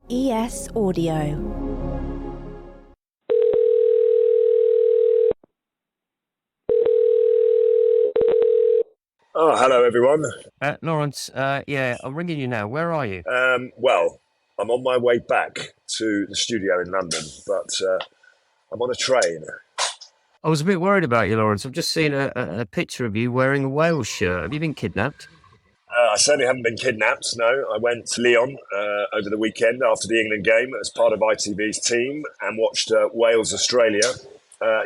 ES Audio. Oh, hello everyone. Lawrence, I'm ringing you now. Where are you? Well, I'm on my way back to the studio in London, but I'm on a train. I was a bit worried about you, Lawrence. I've just seen a picture of you wearing a Wales shirt. Have you been kidnapped? I certainly haven't been kidnapped, no. I went to Lyon over the weekend after the England game as part of ITV's team and watched Wales-Australia.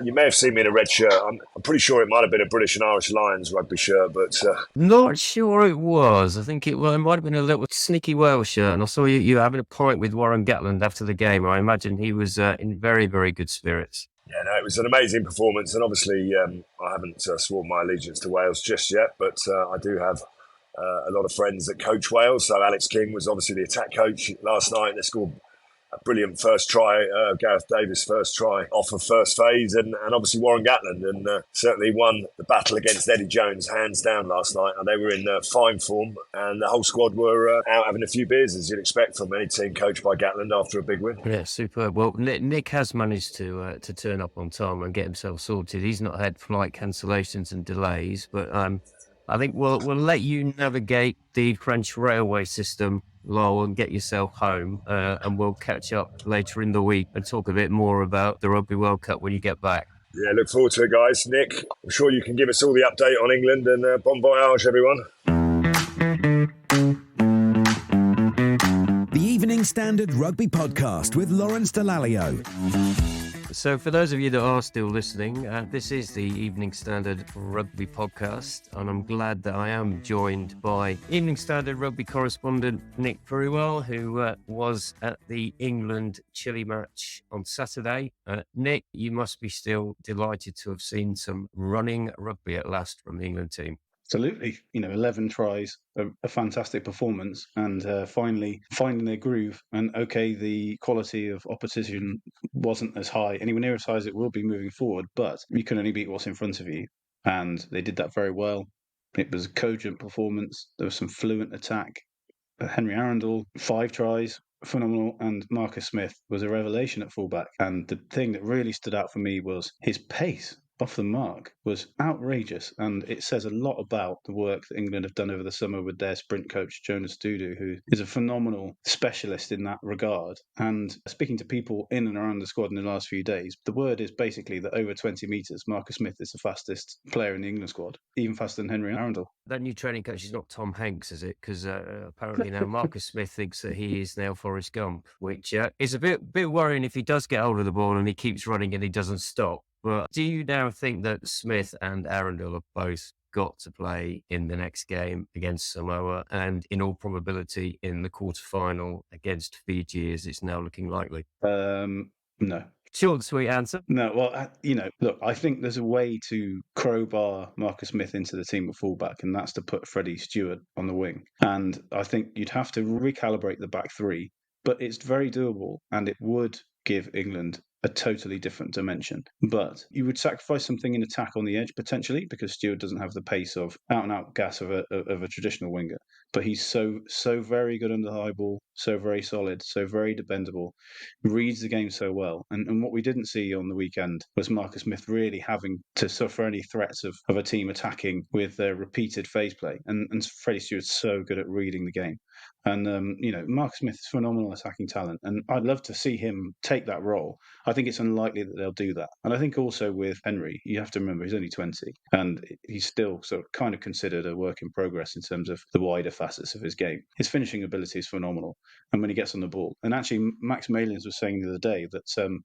You may have seen me in a red shirt. I'm pretty sure it might have been a British and Irish Lions rugby shirt, but Not sure it was. I think it might have been a little sneaky Wales shirt. And I saw you having a pint with Warren Gatland after the game. I imagine he was in very, very good spirits. yeah, no, it was an amazing performance. And obviously, I haven't sworn my allegiance to Wales just yet, but I do have a lot of friends that coach Wales. So Alex King was obviously the attack coach last night. They scored a brilliant first try, Gareth Davis' first try off of first phase, and obviously Warren Gatland, and certainly won the battle against Eddie Jones hands down last night. And they were in fine form, and the whole squad were out having a few beers, as you'd expect from any team coached by Gatland after a big win. Yeah, superb. Well, Nick has managed to turn up on time and get himself sorted. He's not had flight cancellations and delays, but I think we'll let you navigate the French railway system, Lowell, and get yourself home, and we'll catch up later in the week and talk a bit more about the Rugby World Cup when you get back. Yeah, look forward to it, guys. Nick, I'm sure you can give us all the update on England, and bon voyage, everyone. The Evening Standard Rugby Podcast with Lawrence Dallaglio. So for those of you that are still listening, this is the Evening Standard Rugby Podcast, and I'm glad that I am joined by Evening Standard Rugby correspondent Nick Purewal, who was at the England-Chile match on Saturday. Nick, you must be still delighted to have seen some running rugby at last from the England team. Absolutely. 11 tries, a fantastic performance, and finally finding their groove. And okay, the quality of opposition wasn't as high, anywhere near as high as it will be moving forward, but you can only beat what's in front of you. And they did that very well. It was a cogent performance. There was some fluent attack. Henry Arundell, 5 tries, phenomenal. And Marcus Smith was a revelation at fullback. And the thing that really stood out for me was his pace off the mark was outrageous, and it says a lot about the work that England have done over the summer with their sprint coach Jonas Dudu, who is a phenomenal specialist in that regard. And speaking to people in and around the squad in the last few days, the word is basically that over 20 metres, Marcus Smith is the fastest player in the England squad, even faster than Henry Arundell. That new training coach is not Tom Hanks, is it? Because apparently now Marcus Smith thinks that he is now Forrest Gump, which is a bit worrying if he does get hold of the ball and he keeps running and he doesn't stop. But do you now think that Smith and Arundell have both got to play in the next game against Samoa, and in all probability in the quarterfinal against Fiji, as it's now looking likely? No. Short, sweet answer. No, well, look, I think there's a way to crowbar Marcus Smith into the team at fullback, and that's to put Freddie Stewart on the wing. And I think you'd have to recalibrate the back three, but it's very doable, and it would give England a totally different dimension. But you would sacrifice something in attack on the edge, potentially, because Stewart doesn't have the pace of out-and-out gas of a traditional winger. But he's so very good under the high ball, so very solid, so very dependable, reads the game so well. And what we didn't see on the weekend was Marcus Smith really having to suffer any threats of a team attacking with repeated phase play. And Freddie Stewart's so good at reading the game. And, Marcus Smith is phenomenal attacking talent, and I'd love to see him take that role. I think it's unlikely that they'll do that. And I think also with Henry, you have to remember he's only 20, and he's still sort of kind of considered a work in progress in terms of the wider facets of his game. His finishing ability is phenomenal, and when he gets on the ball. And actually, Max Malins was saying the other day that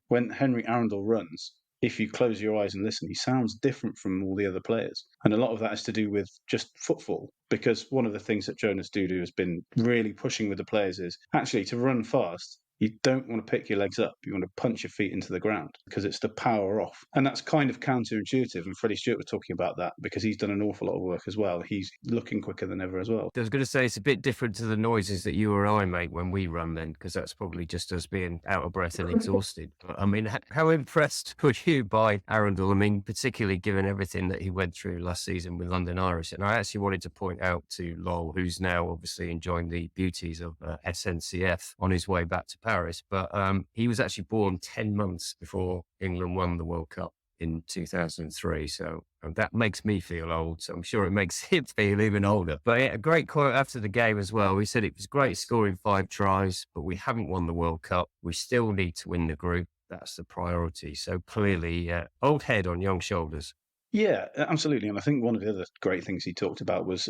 when Henry Arundell runs, if you close your eyes and listen, he sounds different from all the other players. And a lot of that is to do with just footfall, because one of the things that Jonas Dudu has been really pushing with the players is actually to run fast. you don't want to pick your legs up. You want to punch your feet into the ground because it's the power off. And that's kind of counterintuitive. And Freddie Stewart was talking about that because he's done an awful lot of work as well. He's looking quicker than ever as well. I was going to say it's a bit different to the noises that you or I make when we run then, because that's probably just us being out of breath and exhausted. But I mean, how impressed were you by Arundell? I mean, particularly given everything that he went through last season with London Irish. And I actually wanted to point out to Lowell, who's now obviously enjoying the beauties of SNCF on his way back to Paris. But he was actually born 10 months before England won the World Cup in 2003. So that makes me feel old. So I'm sure it makes him feel even older. But yeah, a great quote after the game as well. He said it was great scoring 5 tries, but we haven't won the World Cup. We still need to win the group. That's the priority. So clearly, old head on young shoulders. Yeah, absolutely. And I think one of the other great things he talked about was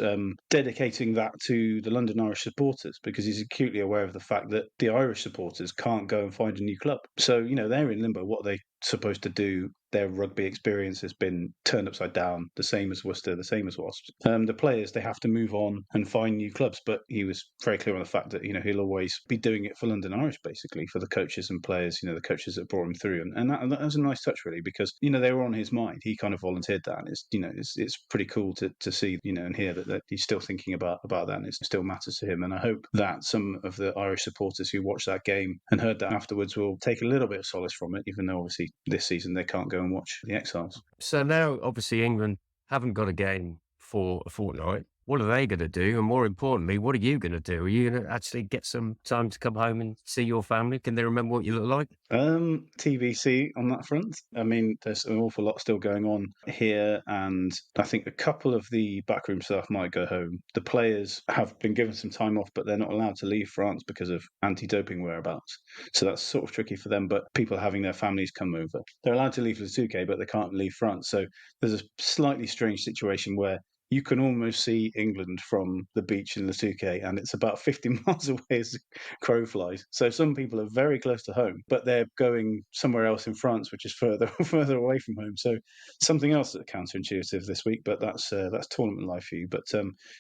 dedicating that to the London Irish supporters, because he's acutely aware of the fact that the Irish supporters can't go and find a new club. So, they're in limbo. What are they supposed to do? Their rugby experience has been turned upside down, the same as Worcester, the same as Wasps. The players, they have to move on and find new clubs. But he was very clear on the fact that, he'll always be doing it for London Irish, basically, for the coaches and players, the coaches that brought him through. And that was a nice touch, really, because, they were on his mind. He kind of volunteered that. And it's pretty cool to see, and hear that he's still thinking about that, and it still matters to him. And I hope that some of the Irish supporters who watched that game and heard that afterwards will take a little bit of solace from it, even though obviously this season they can't go and watch the Exiles. So now, obviously, England haven't got a game for a fortnight. What are they going to do? And more importantly, what are you going to do? Are you going to actually get some time to come home and see your family? Can they remember what you look like? TBC on that front. I mean, there's an awful lot still going on here, and I think a couple of the backroom staff might go home. The players have been given some time off, but they're not allowed to leave France because of anti-doping whereabouts. So that's sort of tricky for them, but people having their families come over. They're allowed to leave the 2K, but they can't leave France. So there's a slightly strange situation where you can almost see England from the beach in the 2K, and it's about 50 miles away as the crow flies. So some people are very close to home, but they're going somewhere else in France, which is further away from home. So something else that's counterintuitive this week, but that's tournament life for you. But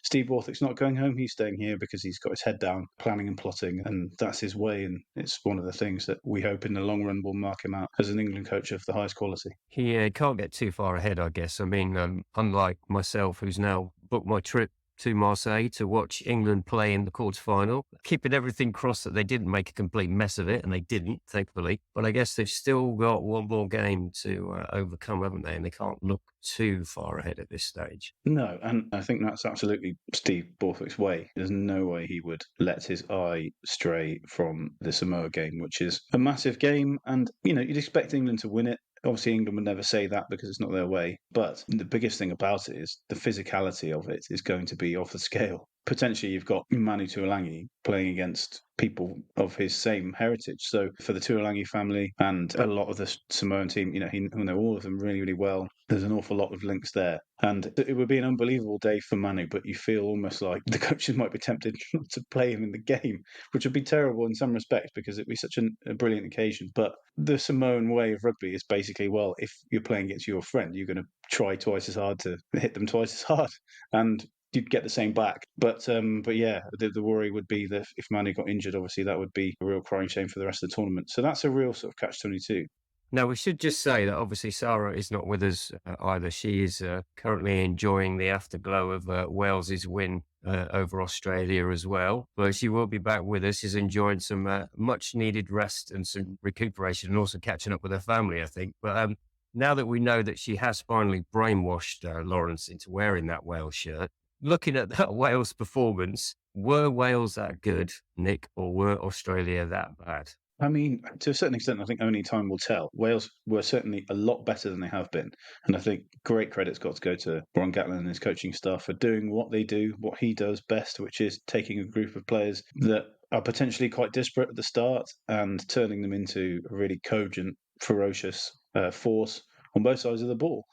Steve Borthwick's not going home. He's staying here because he's got his head down, planning and plotting, and that's his way. And it's one of the things that we hope in the long run will mark him out as an England coach of the highest quality. He can't get too far ahead, I guess. I mean, unlike myself, who's now booked my trip to Marseille to watch England play in the quarterfinal, keeping everything crossed that they didn't make a complete mess of it, and they didn't, thankfully. But I guess they've still got one more game to overcome, haven't they? And they can't look too far ahead at this stage. No, and I think that's absolutely Steve Borthwick's way. There's no way he would let his eye stray from the Samoa game, which is a massive game, and you'd expect England to win it. Obviously, England would never say that because it's not their way. But the biggest thing about it is the physicality of it is going to be off the scale. Potentially, you've got Manu Tuolangi playing against people of his same heritage. So for the Tuolangi family and a lot of the Samoan team, he know all of them really, really well. There's an awful lot of links there. And it would be an unbelievable day for Manu, but you feel almost like the coaches might be tempted not to play him in the game, which would be terrible in some respects because it'd be such a brilliant occasion. But the Samoan way of rugby is basically, well, if you're playing against your friend, you're going to try twice as hard to hit them twice as hard. And you'd get the same back. But yeah, the worry would be that if Manu got injured, obviously that would be a real crying shame for the rest of the tournament. So that's a real sort of catch-22. Now, we should just say that obviously Sarah is not with us either. She is currently enjoying the afterglow of Wales's win over Australia as well. But she will be back with us. She's enjoying some much-needed rest and some recuperation and also catching up with her family, I think. But now that we know that she has finally brainwashed Lawrence into wearing that Wales shirt, looking at that Wales performance, were Wales that good, Nick, or were Australia that bad? I mean, to a certain extent, I think only time will tell. Wales were certainly a lot better than they have been. And I think great credit's got to go to Warren Gatland and his coaching staff for doing what they do, what he does best, which is taking a group of players that are potentially quite disparate at the start and turning them into a really cogent, ferocious force on both sides of the ball.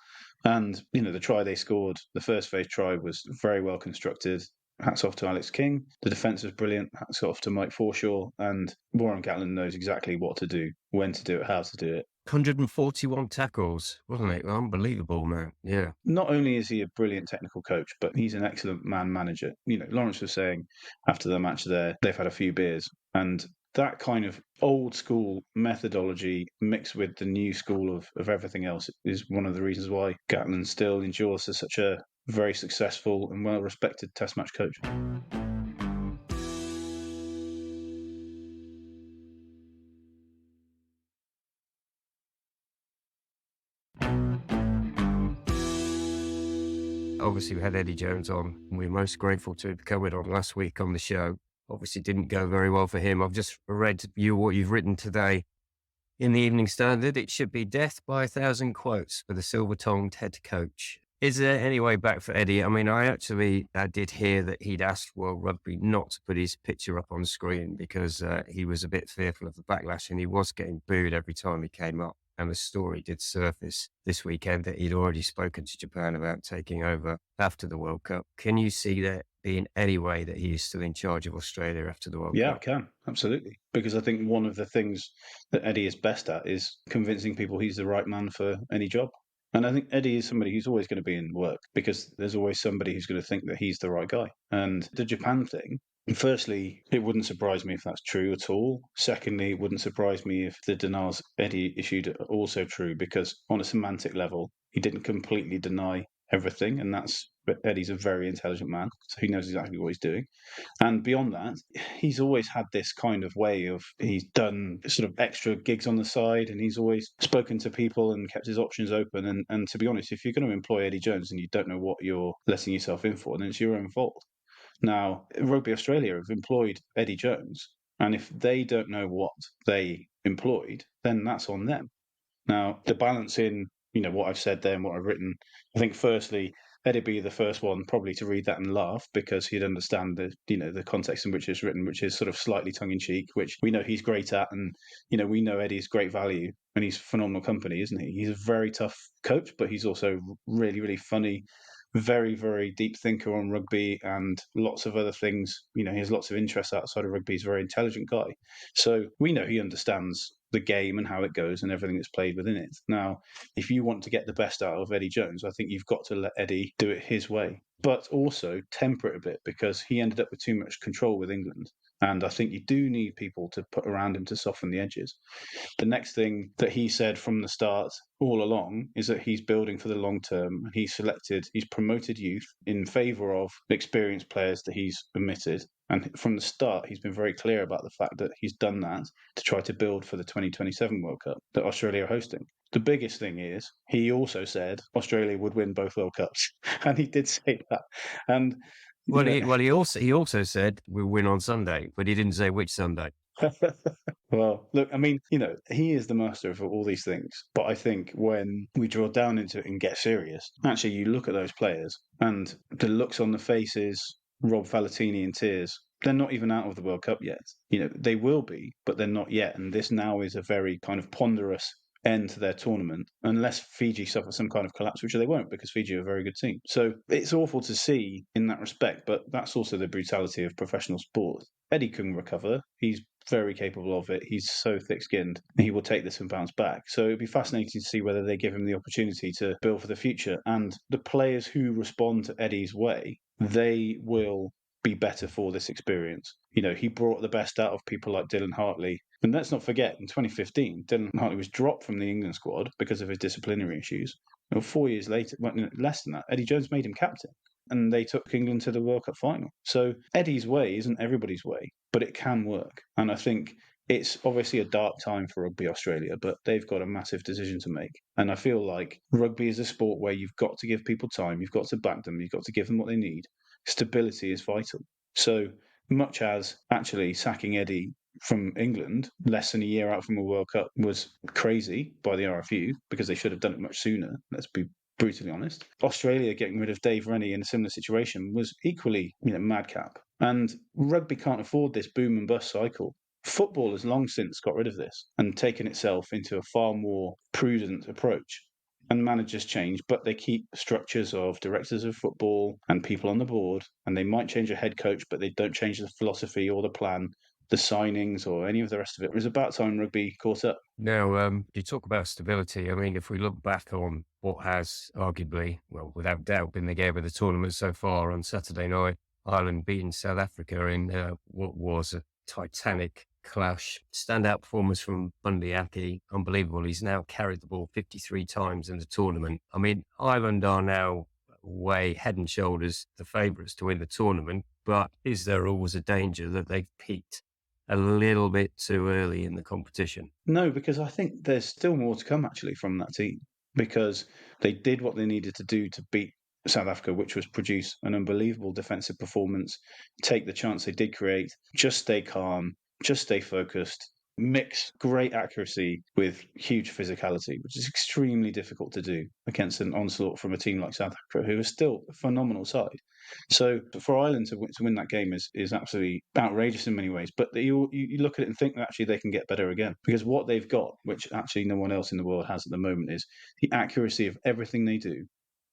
And, the try they scored, the first phase try was very well constructed. Hats off to Alex King. The defence was brilliant. Hats off to Mike Forshaw. And Warren Gatland knows exactly what to do, when to do it, how to do it. 141 tackles, wasn't it? Unbelievable, man. Yeah. Not only is he a brilliant technical coach, but he's an excellent man manager. Lawrence was saying after the match there, they've had a few beers. And that kind of old school methodology mixed with the new school of everything else is one of the reasons why Gatland still endures as such a very successful and well-respected Test match coach. Obviously, we had Eddie Jones on, and we're most grateful to have coming on last week on the show. Obviously, didn't go very well for him. I've just read what you've written today in the Evening Standard. It should be death by 1,000 quotes for the silver-tongued head coach. Is there any way back for Eddie? I mean, I did hear that he'd asked World Rugby not to put his picture up on screen because he was a bit fearful of the backlash, and he was getting booed every time he came up. And the story did surface this weekend that he'd already spoken to Japan about taking over after the World Cup. Can you see there being any way that he is still in charge of Australia after the World Cup? Yeah, I can. Absolutely. Because I think one of the things that Eddie is best at is convincing people he's the right man for any job. And I think Eddie is somebody who's always going to be in work because there's always somebody who's going to think that he's the right guy. And the Japan thing, firstly, it wouldn't surprise me if that's true at all. Secondly, it wouldn't surprise me if the denials Eddie issued are also true because on a semantic level, he didn't completely deny everything. And but Eddie's a very intelligent man, so he knows exactly what he's doing. And beyond that, he's always had this kind of way of he's done sort of extra gigs on the side and he's always spoken to people and kept his options open. And to be honest, if you're going to employ Eddie Jones and you don't know what you're letting yourself in for, then it's your own fault. Now, Rugby Australia have employed Eddie Jones, and if they don't know what they employed, then that's on them. Now, the balance in what I've said there and what I've written, I think firstly, Eddie'd be the first one probably to read that and laugh because he'd understand the context in which it's written, which is sort of slightly tongue in cheek, which we know he's great at, and we know Eddie's great value and he's phenomenal company, isn't he? He's a very tough coach, but he's also really, really funny, very, very deep thinker on rugby and lots of other things. He has lots of interests outside of rugby. He's a very intelligent guy. So we know he understands the game and how it goes and everything that's played within it. Now, if you want to get the best out of Eddie Jones, I think you've got to let Eddie do it his way, but also temper it a bit because he ended up with too much control with England. And I think you do need people to put around him to soften the edges. The next thing that he said from the start all along is that he's building for the long term. He's promoted youth in favour of experienced players that he's omitted. And from the start, he's been very clear about the fact that he's done that to try to build for the 2027 World Cup that Australia are hosting. The biggest thing is he also said Australia would win both World Cups. And he did say that. And he also said we'll win on Sunday, but he didn't say which Sunday. Well, look, I mean, he is the master of all these things. But I think when we draw down into it and get serious, actually, you look at those players and the looks on the faces, Rob Valentini in tears, they're not even out of the World Cup yet. They will be, but they're not yet. And this now is a very kind of ponderous end to their tournament, unless Fiji suffer some kind of collapse, which they won't because Fiji are a very good team. So it's awful to see in that respect, but that's also the brutality of professional sport. Eddie can recover. He's very capable of it. He's so thick-skinned. He will take this and bounce back. So it'd be fascinating to see whether they give him the opportunity to build for the future. And the players who respond to Eddie's way, they will be better for this experience. He brought the best out of people like Dylan Hartley. And let's not forget, in 2015, Dylan Hartley was dropped from the England squad because of his disciplinary issues. 4 years later, less than that, Eddie Jones made him captain. And they took England to the World Cup final. So Eddie's way isn't everybody's way, but it can work. And I think it's obviously a dark time for Rugby Australia, but they've got a massive decision to make. And I feel like rugby is a sport where you've got to give people time, you've got to back them, you've got to give them what they need. Stability is vital. So much as actually sacking Eddie from England less than a year out from a World Cup was crazy by the RFU because they should have done it much sooner, let's be brutally honest. Australia getting rid of Dave Rennie in a similar situation was equally madcap. And rugby can't afford this boom and bust cycle. Football has long since got rid of this and taken itself into a far more prudent approach. And managers change, but they keep structures of directors of football and people on the board, and they might change a head coach, but they don't change the philosophy or the plan, the signings or any of the rest of it. It was about time rugby caught up. Now, you talk about stability. I mean, if we look back on what has arguably, well, without doubt, been the game of the tournament so far on Saturday night, Ireland beating South Africa in what was a titanic clash. Standout performance from Bundee Aki, unbelievable. He's now carried the ball 53 times in the tournament. I mean, Ireland are now way head and shoulders the favourites to win the tournament, but is there always a danger that they've peaked a little bit too early in the competition? No, because I think there's still more to come actually from that team, because they did what they needed to do to beat South Africa, which was produce an unbelievable defensive performance, take the chance they did create, just stay calm, just stay focused, mix great accuracy with huge physicality, which is extremely difficult to do against an onslaught from a team like South Africa, who is still a phenomenal side. So for Ireland to win that game is absolutely outrageous in many ways. But you look at it and think that actually they can get better again, because what they've got, which actually no one else in the world has at the moment, is the accuracy of everything they do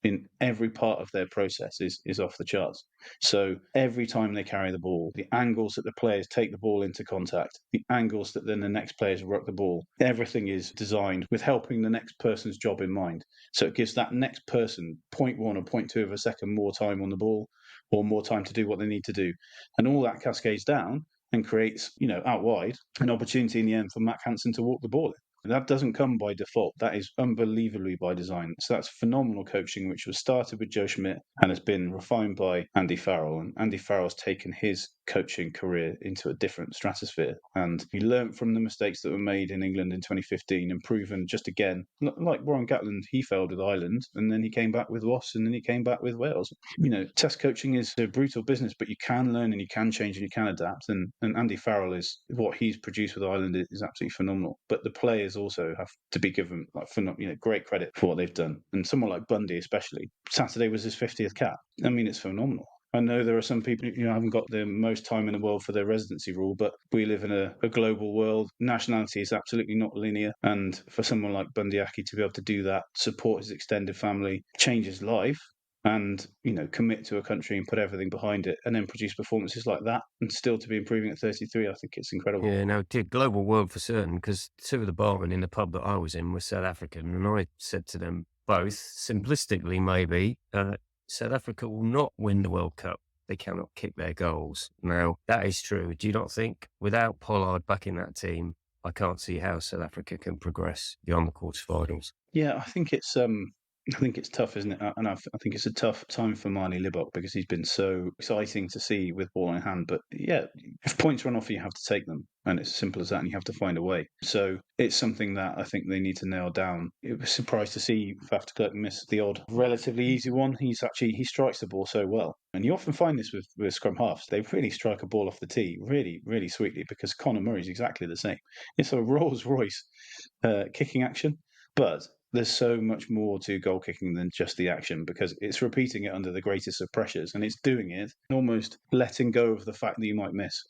in every part of their process is off the charts. So every time they carry the ball, the angles that the players take the ball into contact, the angles that then the next players ruck the ball, everything is designed with helping the next person's job in mind. So it gives that next person 0.1 or 0.2 of a second more time on the ball, or more time to do what they need to do. And all that cascades down and creates, out wide, an opportunity in the end for Matt Hansen to walk the ball in. That doesn't come by default. That is unbelievably by design. So that's phenomenal coaching, which was started with Joe Schmidt and has been refined by Andy Farrell. And Andy Farrell's taken his coaching career into a different stratosphere. And he learned from the mistakes that were made in England in 2015 and proven just again, like Warren Gatland, he failed with Ireland and then he came back with Ross and then he came back with Wales. Test coaching is a brutal business, but you can learn and you can change and you can adapt. And Andy Farrell is what he's produced with Ireland is absolutely phenomenal. But the players also have to be given great credit for what they've done. And someone like Bundee, especially, Saturday was his 50th cap. I mean, it's phenomenal. I know there are some people who haven't got the most time in the world for their residency rule, but we live in a global world. Nationality is absolutely not linear. And for someone like Bundee Aki to be able to do that, support his extended family, change his life, and commit to a country and put everything behind it, and then produce performances like that and still to be improving at 33, I think it's incredible. Yeah, no, global world for certain, because two of the barmen in the pub that I was in were South African, and I said to them both, simplistically maybe, South Africa will not win the World Cup. They cannot kick their goals. Now, that is true. Do you not think, without Pollard back in that team, I can't see how South Africa can progress beyond the quarterfinals? Yeah, I think it's tough, isn't it? And I think it's a tough time for Marnie Libok, because he's been so exciting to see with ball in hand. But yeah, if points run off, you have to take them. And it's as simple as that, and you have to find a way. So it's something that I think they need to nail down. It was surprised to see Faf de Klerk miss the odd relatively easy one. He strikes the ball so well. And you often find this with scrum halves. They really strike a ball off the tee really, really sweetly, because Conor Murray's exactly the same. It's a Rolls Royce kicking action. But there's so much more to goal kicking than just the action, because it's repeating it under the greatest of pressures, and it's doing it almost letting go of the fact that you might miss,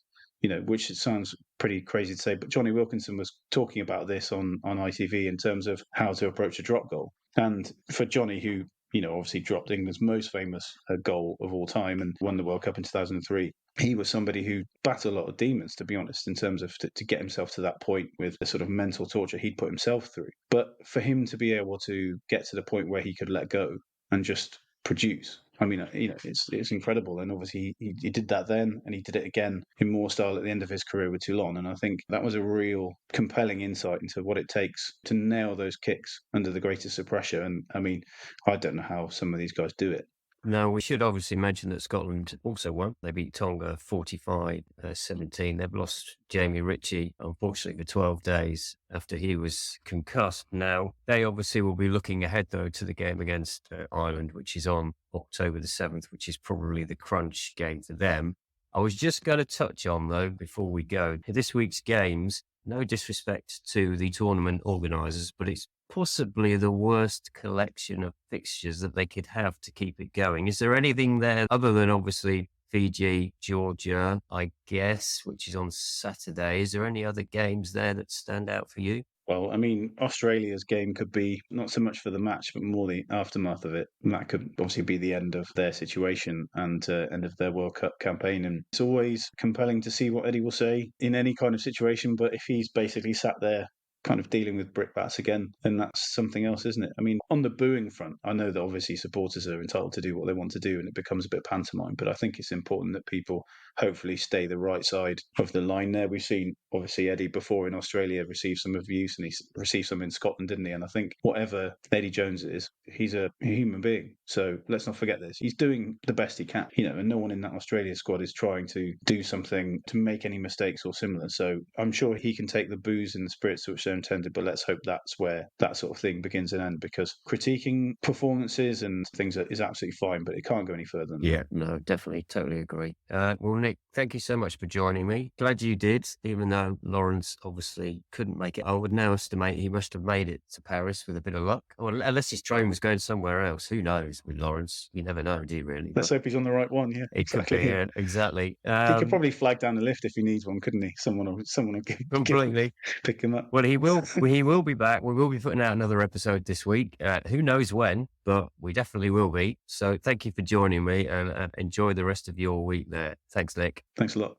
which sounds pretty crazy to say. But Johnny Wilkinson was talking about this on ITV in terms of how to approach a drop goal. And for Johnny, who obviously dropped England's most famous goal of all time and won the World Cup in 2003. He was somebody who battled a lot of demons, to be honest, in terms of to get himself to that point with the sort of mental torture he'd put himself through. But for him to be able to get to the point where he could let go and just produce, I mean, it's incredible. And obviously he did that then, and he did it again in more style at the end of his career with Toulon. And I think that was a real compelling insight into what it takes to nail those kicks under the greatest of pressure. And I mean, I don't know how some of these guys do it. No, we should obviously mention that Scotland also won. They beat Tonga 45-17. They've lost Jamie Ritchie, unfortunately, for 12 days after he was concussed. Now, they obviously will be looking ahead, though, to the game against Ireland, which is on October the 7th, which is probably the crunch game for them. I was just going to touch on, though, before we go, this week's games, no disrespect to the tournament organisers, but it's possibly the worst collection of fixtures that they could have to keep it going. Is there anything there other than obviously Fiji, Georgia, I guess, which is on Saturday? Is there any other games there that stand out for you? Well, I mean, Australia's game could be not so much for the match, but more the aftermath of it. And that could obviously be the end of their situation and end of their World Cup campaign. And it's always compelling to see what Eddie will say in any kind of situation. But if he's basically sat there kind of dealing with brickbats again, then that's something else, isn't it? I mean, on the booing front, I know that obviously supporters are entitled to do what they want to do and it becomes a bit pantomime, but I think it's important that people hopefully stay the right side of the line there. We've seen, obviously, Eddie before in Australia receive some abuse, and he received some in Scotland, didn't he? And I think whatever Eddie Jones is, he's a human being. So let's not forget this. He's doing the best he can, and no one in that Australia squad is trying to do something to make any mistakes or similar. So I'm sure he can take the booze and the spirits to which they're intended, but let's hope that's where that sort of thing begins and ends, because critiquing performances and things is absolutely fine, but it can't go any further than that. No, definitely, totally agree. Well, Nick, thank you so much for joining me. Glad you did, even though Lawrence obviously couldn't make it. I would now estimate he must have made it to Paris with a bit of luck, or unless his train was going somewhere else. Who knows with Lawrence? You never know, do you really? Let's hope he's on the right one. Yeah, it could be. Yeah, exactly. He could probably flag down the lift if he needs one, couldn't he? Someone will completely pick him up. Well, he will be back. We will be putting out another episode this week. Who knows when, but we definitely will be. So thank you for joining me, and enjoy the rest of your week there. Thanks, Nick. Thanks a lot.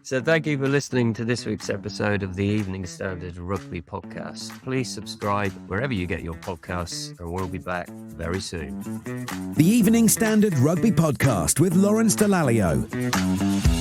So thank you for listening to this week's episode of the Evening Standard Rugby Podcast. Please subscribe wherever you get your podcasts, and we'll be back very soon. The Evening Standard Rugby Podcast with Lawrence Dallaglio.